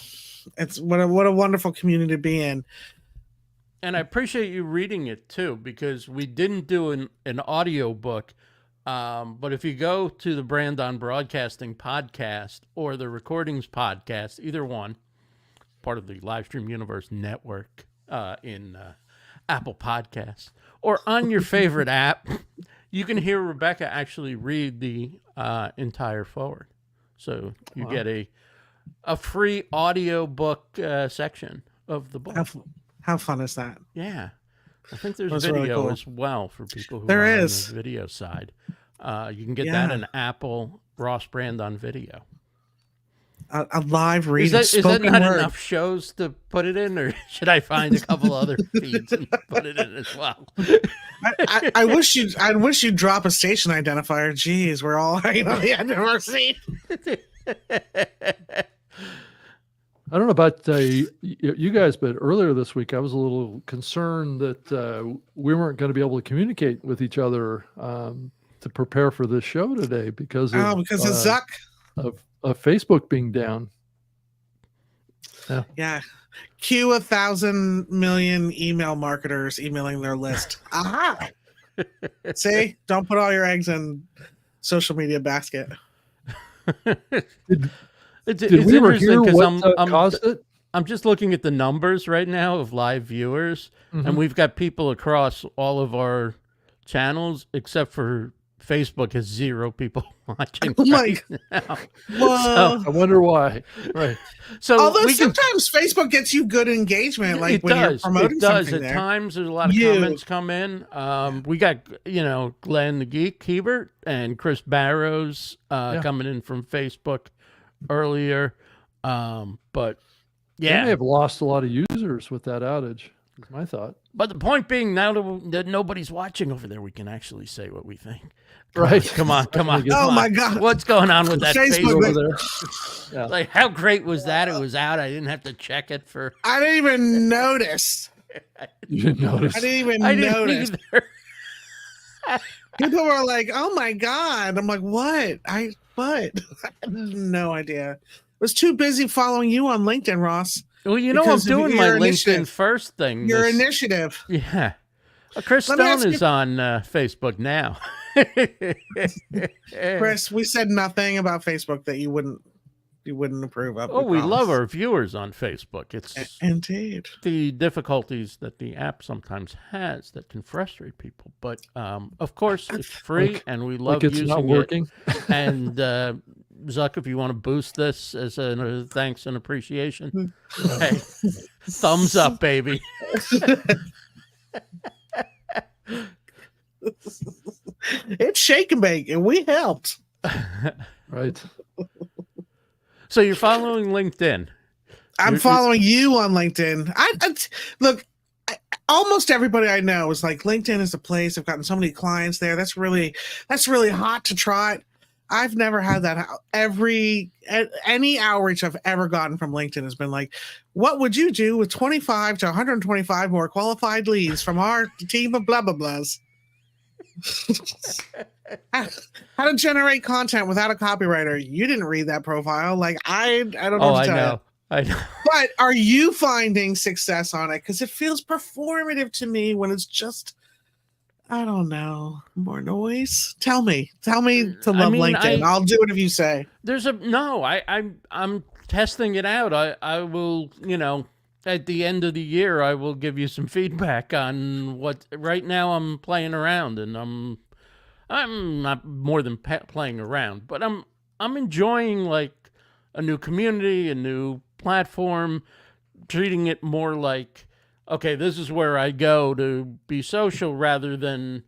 It's what a wonderful community to be in. And I appreciate you reading it too, because we didn't do an audio book. But if you go to the Brand on Broadcasting podcast or the Recordings podcast, either one, part of the Livestream Universe network in Apple Podcasts, or on your favorite app, you can hear Rebecca actually read the entire forward. So you get a free audio book section of the book. How fun is that? Yeah. I think there's That's video really cool. as well for people who There are is. on the video side. You can get that in Apple Ross Brand on video. A live reading. Is that not word. enough shows to put it in, or should I find a couple other feeds and put it in as well? I wish you'd drop a station identifier. Jeez, we're all hanging on the end of our seat. I don't know about you guys, but earlier this week I was a little concerned that we weren't going to be able to communicate with each other to prepare for this show today because of Zuck of Facebook being down. Yeah. Cue 1,000 million email marketers emailing their list. Aha! See, don't put all your eggs in social media basket. It's we ever hear because what caused it? I'm just looking at the numbers right now of live viewers, and we've got people across all of our channels, except for Facebook has 0 people watching. Right now. Well, I wonder why. Right. So although sometimes Facebook gets you good engagement, like when you're promoting something At there. times, there's a lot of comments come in. We got Glenn the Geek Hebert and Chris Barrows coming in from Facebook earlier, but they may have lost a lot of users with that outage, is my thought. But the point being, now that nobody's watching over there, we can actually say what we think. Come on. Oh my God, what's going on with that Facebook over there? Like, how great was that? It was out. I didn't have to check it for. I didn't even notice. You didn't notice. I didn't even notice. Either. People were like, "Oh my God!" I'm like, "What? I had no idea. Was too busy following you on LinkedIn, Ross." Well, I'm doing my LinkedIn first thing. Your initiative. Yeah. Chris Stone is on Facebook now. Chris, we said nothing about Facebook that you wouldn't approve of. We love our viewers on Facebook. It's indeed the difficulties that the app sometimes has that can frustrate people. But of course, it's free, and we love using not working. it. And Zuck, if you want to boost this as a thanks and appreciation, hey, thumbs up, baby. It's shake and bake, and we helped. Right. So you're following LinkedIn. I'm following you on LinkedIn. Almost everybody I know is like, LinkedIn is a place. I've gotten so many clients there. That's really hot to try. I've never had that. Any outreach I've ever gotten from LinkedIn has been like, what would you do with 25 to 125 more qualified leads from our team of blah, blah, blahs? How to generate content without a copywriter. You didn't read that profile. Like, I don't know what to tell you. I know. But are you finding success on it? Because it feels performative to me when it's just, I don't know, more noise. Tell me to love LinkedIn. I'll do it if you say. I'm testing it out. I will, at the end of the year, I will give you some feedback on what. Right now, I'm playing around, and I'm not more than playing around, but I'm enjoying like a new community, a new platform, treating it more like, okay, this is where I go to be social, rather than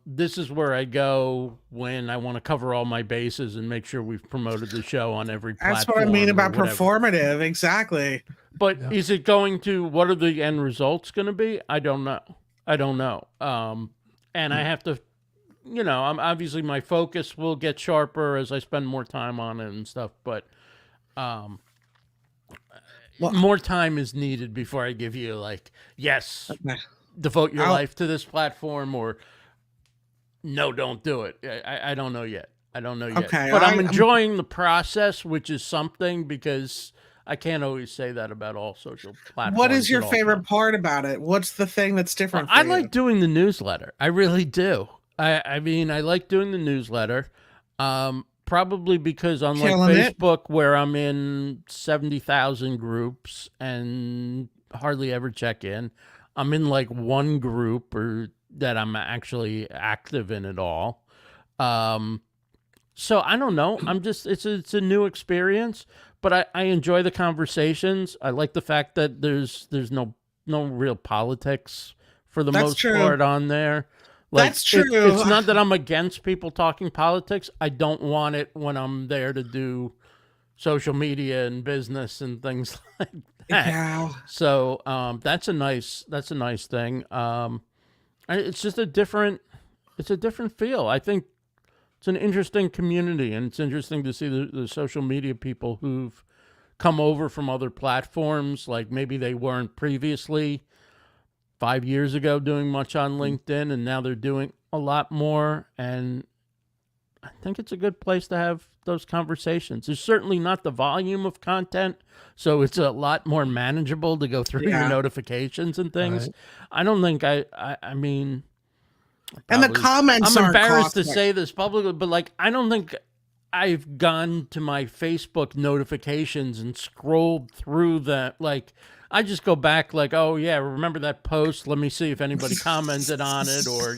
this is where I go when I want to cover all my bases and make sure we've promoted the show on every platform. That's what I mean about performative. Exactly. But is it going to, what are the end results going to be? I don't know. I don't know. And I have to, I'm obviously my focus will get sharper as I spend more time on it and stuff, but more time is needed before I give you like, yes, devote your life to this platform, or no, don't do it. I don't know yet. I don't know yet. Okay, but I'm enjoying the process, which is something, because I can't always say that about all social platforms. What is your favorite part about it? What's the thing that's different for I you? like doing the newsletter. I really do. I mean, I like doing the newsletter. Probably because unlike Facebook, where I'm in 70,000 groups and hardly ever check in, I'm in like one group or that I'm actually active in at all. So I don't know. I'm just, it's a new experience, but I enjoy the conversations. I like the fact that there's no real politics for the most part on there. Like, that's true. It's not that I'm against people talking politics. I don't want it when I'm there to do social media and business and things like that. Yeah. So that's a nice thing. It's just a different feel. I think it's an interesting community, and it's interesting to see the social media people who've come over from other platforms. Like maybe they weren't previously 5 years ago doing much on LinkedIn, and now they're doing a lot more. And I think it's a good place to have those conversations. There's certainly not the volume of content, so it's a lot more manageable to go through your notifications and things. Right. I don't think I mean, and the comments I'm embarrassed to say this publicly, but like, I don't think I've gone to my Facebook notifications and scrolled through that. Like, I just go back like, oh yeah, remember that post? Let me see if anybody commented on it, or,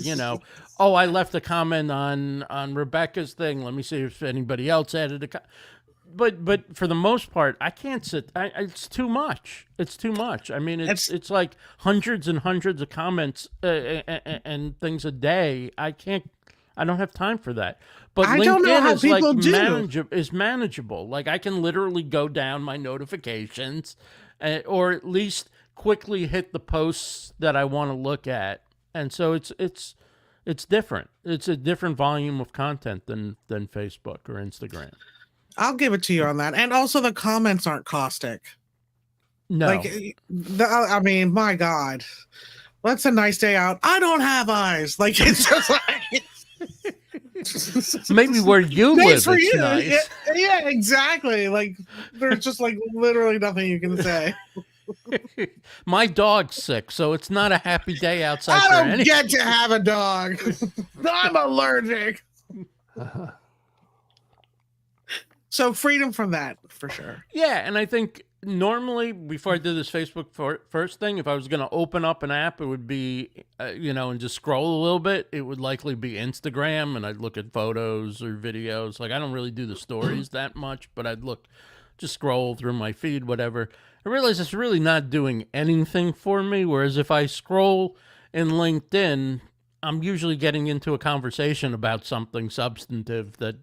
oh, I left a comment on Rebecca's thing. Let me see if anybody else added a but for the most part, I can't sit. It's too much. It's too much. I mean, it's like hundreds and hundreds of comments and things a day. I don't have time for that. But I LinkedIn don't know how is people like is manageable. Like I can literally go down my notifications, or at least quickly hit the posts that I want to look at. And so it's different. It's a different volume of content than Facebook or Instagram. I'll give it to you on that. And also the comments aren't caustic. No. Like, I mean, my God. What's a nice day out? I don't have eyes. Like, it's just like... Maybe where you live, it's nice. Yeah, exactly. Like, there's just like literally nothing you can say. My dog's sick, so it's not a happy day outside. I don't get to have a dog. I'm allergic. So freedom from that, for sure. Yeah, and I think normally, before I did this Facebook first thing, if I was going to open up an app, it would be, and just scroll a little bit, it would likely be Instagram, and I'd look at photos or videos. Like, I don't really do the stories that much, but I'd just scroll through my feed, whatever. I realize it's really not doing anything for me, whereas if I scroll in LinkedIn, I'm usually getting into a conversation about something substantive that,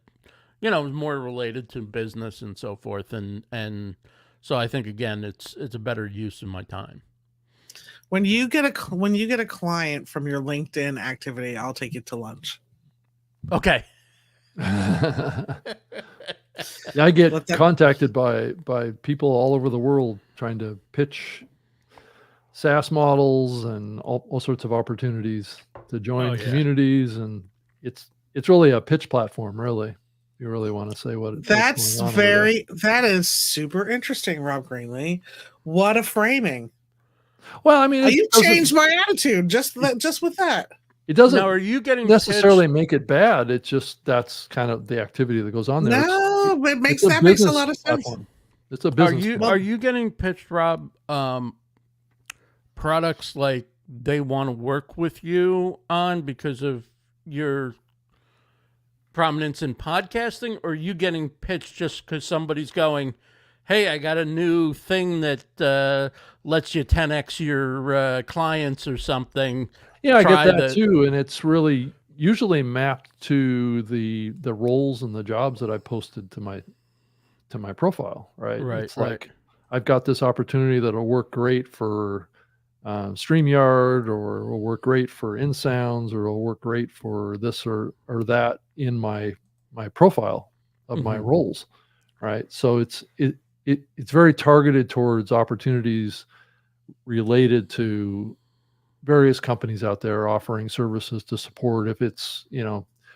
is more related to business and so forth. And so I think, again, it's a better use of my time. When you get a client from your LinkedIn activity, I'll take you to lunch. Okay. Yeah, I get contacted by people all over the world trying to pitch SaaS models and all sorts of opportunities to join communities, and it's really a pitch platform, really. You really want to say what that is super interesting, Rob Greenlee. What a framing. Well, I mean, you changed my attitude just with that. It doesn't now, are you getting necessarily make it bad. It's just that's kind of the activity that goes on there. No, it makes a lot of sense. Platform. It's a business. Are you getting pitched, Rob, products like they want to work with you on because of your prominence in podcasting, or are you getting pitched just because somebody's going, hey, I got a new thing that lets you 10x your clients or something? Yeah, I get that too, and it's really usually mapped to the roles and the jobs that I posted to my profile, right? Right. It's like, I've got this opportunity that'll work great for StreamYard, or will work great for InSounds, or will work great for this or that in my profile of my roles, right? So it's very targeted towards opportunities related to various companies out there offering services to support. If it's,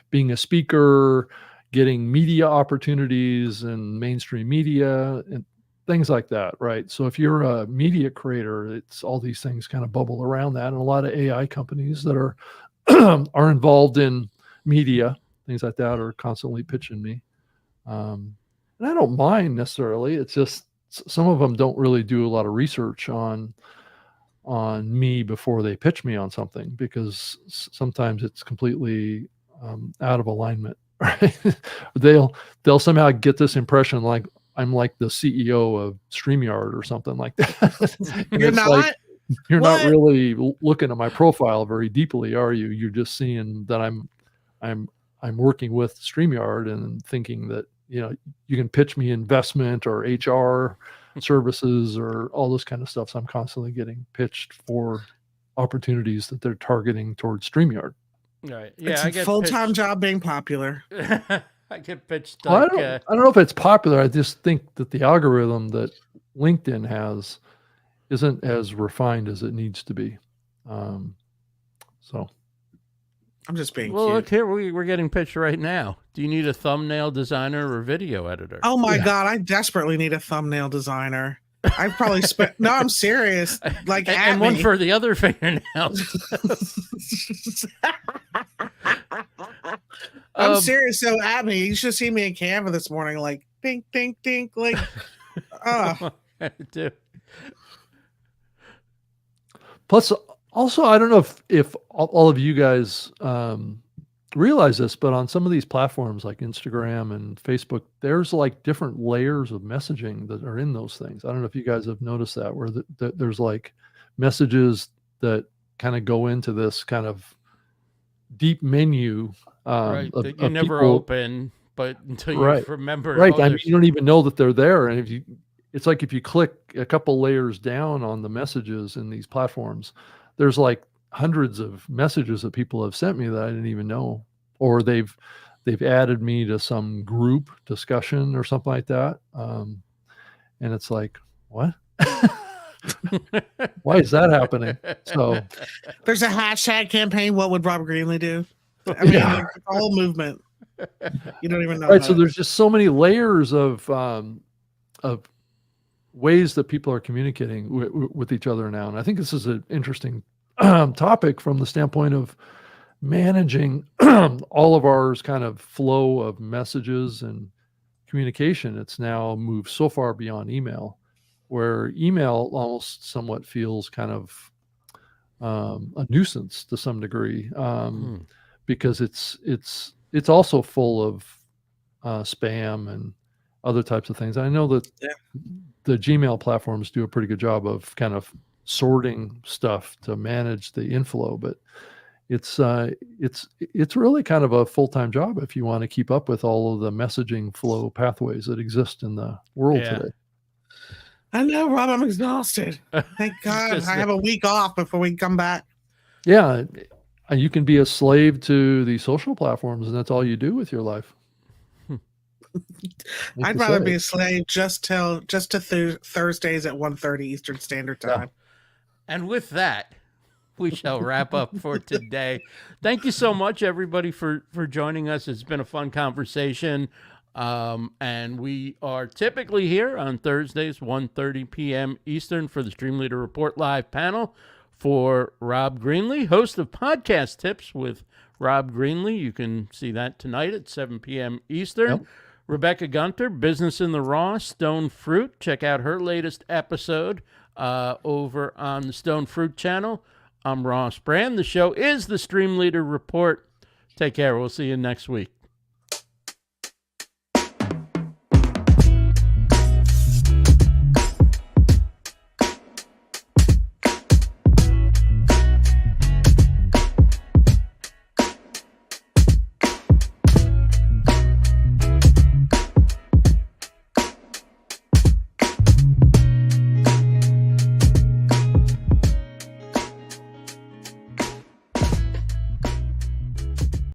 being a speaker, getting media opportunities and mainstream media and things like that, right? So if you're a media creator, it's all these things kind of bubble around that. And a lot of AI companies that are are involved in media, things like that, are constantly pitching me. And I don't mind necessarily. It's just some of them don't really do a lot of research on me before they pitch me on something, because sometimes it's completely out of alignment. Right? They'll somehow get this impression like I'm like the CEO of StreamYard or something like that. You're not? Like, you're What? not really looking at my profile very deeply, are you? You're just seeing that I'm working with StreamYard and thinking that, you can pitch me investment or HR services or all this kind of stuff. So I'm constantly getting pitched for opportunities that they're targeting towards StreamYard. Right. Yeah. It's I a get full-time job being popular. I get pitched Well, like, I don't know if it's popular. I just think that the algorithm that LinkedIn has isn't as refined as it needs to be. So I'm just being well, cute. look here, we're getting pitched right now. Do you need a thumbnail designer or video editor? Oh my God, I desperately need a thumbnail designer. I've probably spent, no, I'm serious. Like, and one for the other fingernails. I'm serious. So at me, you should see me in Canva this morning, like dink, dink, dink, like, I do. plus, also, I don't know if all of you guys realize this, but on some of these platforms like Instagram and Facebook, there's like different layers of messaging that are in those things. I don't know if you guys have noticed that, where there's like messages that kind of go into this kind of deep menu Right, of, that you of never people. open, but until you Right. remember. Right. oh, I mean, there's- you don't even know that they're there. And it's like if you click a couple layers down on the messages in these platforms, there's like hundreds of messages that people have sent me that I didn't even know, or they've added me to some group discussion or something like that. And it's like, what? Why is that happening? So there's a hashtag campaign. What would Rob Greenlee do? I mean, Yeah. like, the whole movement. You don't even know. right. So about it. there's just so many layers of ways that people are communicating with each other now. And I think this is an interesting topic from the standpoint of managing all of ours kind of flow of messages and communication. It's now moved so far beyond email, where email almost somewhat feels kind of a nuisance to some degree, because it's also full of spam and other types of things. I know that the Gmail platforms do a pretty good job of kind of sorting stuff to manage the inflow, but it's really kind of a full-time job if you want to keep up with all of the messaging flow pathways that exist in the world today. I know, Rob, I'm exhausted. Thank God I have a week off before we come back. Yeah. You can be a slave to the social platforms, and that's all you do with your life. I'd rather be a slave just to Thursdays at 1:30 Eastern Standard Time. And with that, we shall wrap up for today. Thank you so much, everybody, for joining us. It's been a fun conversation. And we are typically here on Thursdays, 1:30 p.m. Eastern, for the StreamLeader Report Live Panel. For Rob Greenlee, host of Podcast Tips with Rob Greenlee. You can see that tonight at 7 p.m. Eastern. Yep. Rebecca Gunter, Business in the Raw, Stone Fruit. Check out her latest episode over on the Stone Fruit channel. I'm Ross Brand. The show is the StreamLeader Report. Take care. We'll see you next week.